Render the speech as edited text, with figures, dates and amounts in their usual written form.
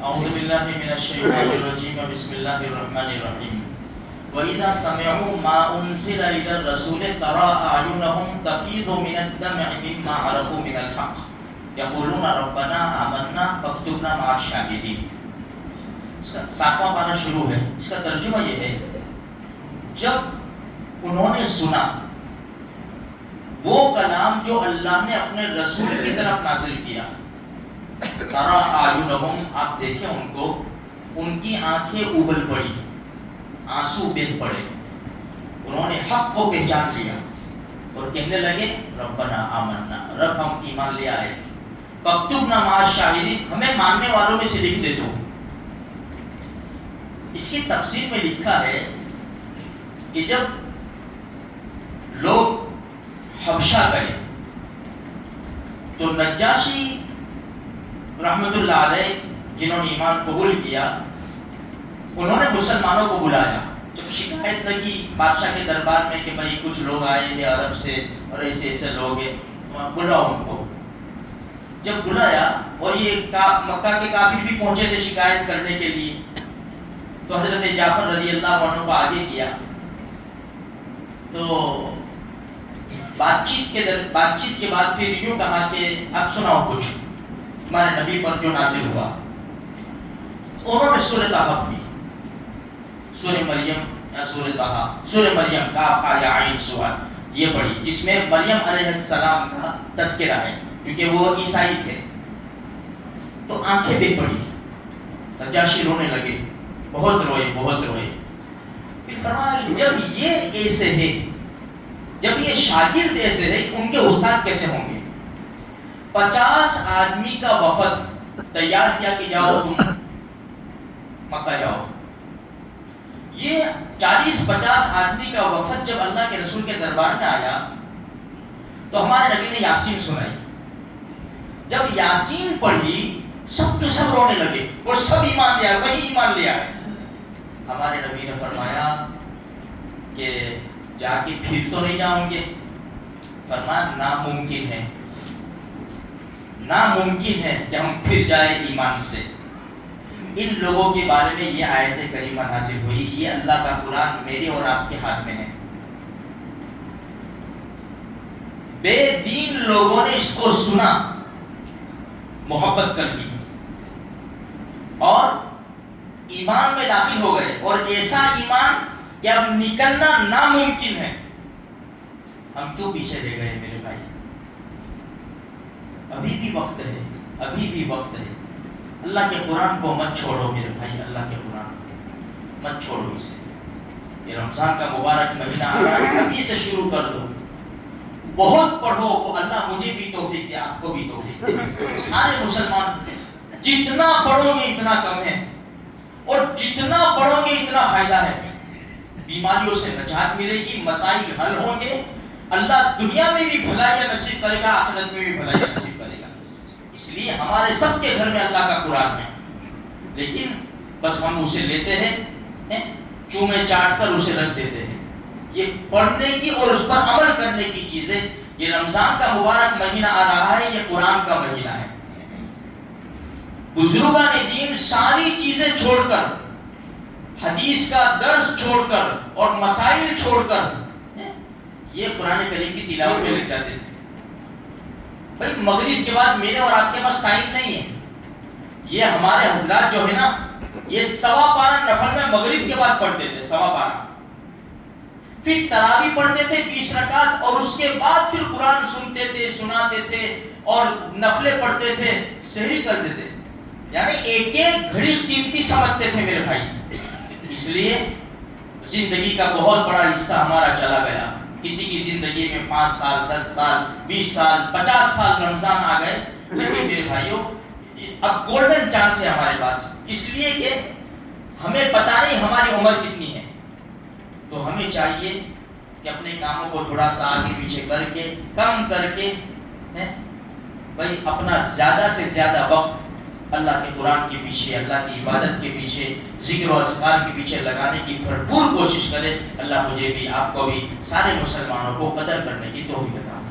اعوذ باللہ من الشیطان الرجیم بسم اللہ الرحمن الرحیم وَإِذَا سَمِعُوا مَا أُنزِلَ إِلَى الرَّسُولِ تَرَىٰ أَعْيُنَهُمْ تَفِيضُ مِنَ الدَّمْعِ مِمَّا عَرَفُوا مِنَ الْحَقِّ يَقُولُونَ رَبَّنَا آمَنَّا فَاكْتُبْنَا مَعَ الشَّاهِدِينَ۔ اس کا 7واں پارہ شروع ہے۔ اس کا ترجمہ یہ ہے، جب انہوں نے سنا وہ کلام جو اللہ نے اپنے رسول کی طرف نازل کیا، تَرَىٰ أَعْيُنَهُمْ، آپ دیکھیں ان کو، ان کی آنکھیں ابل پڑی، آنسو بہہ پڑے، انہوں نے حق کو پہچان لیا اور کہنے لگے ربنا آمنا، رب ہم ایمان لے آئے، فاکتبنا مع الشاہدین، ہمیں ماننے والوں میں سے لکھ دے تو۔ اس کی تفسیر میں لکھا ہے کہ جب لوگ حبشہ گئے تو نجاشی رحمت اللہ علیہ جنہوں نے ایمان قبول کیا، انہوں نے مسلمانوں کو بلایا۔ جب شکایت لگی بادشاہ کے دربار میں کہ بھائی کچھ لوگ آئے ہیں عرب سے اور ایسے ایسے لوگ ہیں، بلاؤ ان کو۔ جب بلایا اور یہ مکہ کے کافر بھی پہنچے تھے شکایت کرنے کے لیے، تو حضرت جعفر رضی اللہ عنہ کو آگے کیا، تو بات چیت کے بعد پھر یوں کہا کہ اب سناؤ کچھ تمہارے نبی پر جو نازل ہوا۔ انہوں نے سورۃ طٰہٰ پڑھی، سورہ مریم یا سورہ طٰہٰ، سورہ مریم کاف ہا یا عین صاد یہ پڑھی، جس میں مریم علیہ السلام کا تذکرہ ہے کیونکہ وہ عیسائی تھے۔ تو آنکھیں بے پڑی، نجاشی رونے لگے، بہت روئے بہت روئے۔ پھر فرمایا جب یہ ایسے ہیں، جب یہ شاگرد ایسے ہیں، ان کے استاد کیسے ہوں گے؟ 50 آدمی کا وفد تیار کیا کہ جاؤ تم مکہ جاؤ۔ یہ 40-50 آدمی کا وفد جب اللہ کے رسول کے دربار میں آیا تو ہمارے نبی نے یاسین سنائی۔ جب یاسین پڑھی سب کے سب رونے لگے اور سب ایمان لے آئے، وہی ایمان لے آئے۔ ہمارے نبی نے فرمایا کہ جا کے پھر تو نہیں جاؤں گے؟ فرمایا ناممکن ہے، ناممکن ہے کہ ہم پھر جائیں ایمان سے۔ ان لوگوں کے بارے میں یہ آیت کریمہ نازل ہوئی، یہ اللہ کا قرآن میرے اور آپ کے ہاتھ میں ہے۔ بے دین لوگوں نے اس کو سنا، محبت کر لی اور ایمان میں داخل ہو گئے، اور ایسا ایمان کہ اب نکلنا ناممکن ہے۔ ہم کیوں پیچھے رہ گئے میرے بھائی؟ ابھی بھی وقت ہے، ابھی بھی وقت ہے۔ اللہ کے قرآن کو مت چھوڑو میرے بھائی، اللہ کے قرآن کو مت چھوڑو اسے۔ یہ رمضان کا مبارک مہینہ آ رہا ہے، ابھی سے شروع کر دو، بہت پڑھو، اللہ مجھے بھی توفیق دے، آپ کو بھی توفیق دے۔ سارے مسلمان جتنا پڑھو گے اتنا کم ہے، اور جتنا پڑھو گے اتنا فائدہ ہے۔ بیماریوں سے نجات ملے گی، مسائل حل ہوں گے، اللہ دنیا میں بھی بھلائی نصیب کرے گا، آخرت میں بھی بھلائی نصیب کرے گا۔ اس لیے ہمارے سب کے گھر میں اللہ کا قرآن ہے، لیکن بس ہم اسے لیتے ہیں، چومے چاٹ کر اسے رکھ دیتے ہیں۔ یہ پڑھنے کی اور اس پر عمل کرنے کی چیزیں، یہ رمضان کا مبارک مہینہ آ رہا ہے، یہ قرآن کا مہینہ ہے۔ بزرگان دین ساری چیزیں چھوڑ کر، حدیث کا درس چھوڑ کر اور مسائل چھوڑ کر یہ قرآن کریم کی تلاوت میں لگ جاتے تھے۔ بھائی مغرب کے بعد میرے اور آپ کے پاس ٹائم نہیں ہے۔ یہ ہمارے حضرات جو ہے نا، یہ 1.25 پارہ نفل میں مغرب کے بعد پڑھتے تھے، 1.25 پارہ، پھر تراویح پڑھتے تھے 20 رکعت، اور اس کے بعد پھر قرآن سنتے تھے، سناتے تھے اور نفلیں پڑھتے تھے، سحری کرتے تھے۔ یعنی ایک ایک گھڑی قیمتی سمجھتے تھے میرے بھائی۔ اس لیے زندگی کا بہت بڑا حصہ ہمارا چلا گیا۔ کسی کی زندگی میں 5 سال، 10 سال، 20 سال، 50 سال رمضان آ گئے، لیکن میرے بھائیوں اب گولڈن چانس ہے ہمارے پاس، اس لیے کہ ہمیں پتہ نہیں ہماری عمر کتنی ہے۔ تو ہمیں چاہیے کہ اپنے کاموں کو تھوڑا سا آگے پیچھے کر کے، کم کر کے، بھائی اپنا زیادہ سے زیادہ وقت اللہ کے قرآن کے پیچھے، اللہ کی عبادت کے پیچھے، ذکر و اذکار کے پیچھے لگانے کی بھرپور کوشش کرے۔ اللہ مجھے بھی، آپ کو بھی، سارے مسلمانوں کو قدر کرنے کی توفیق عطا فرمائے۔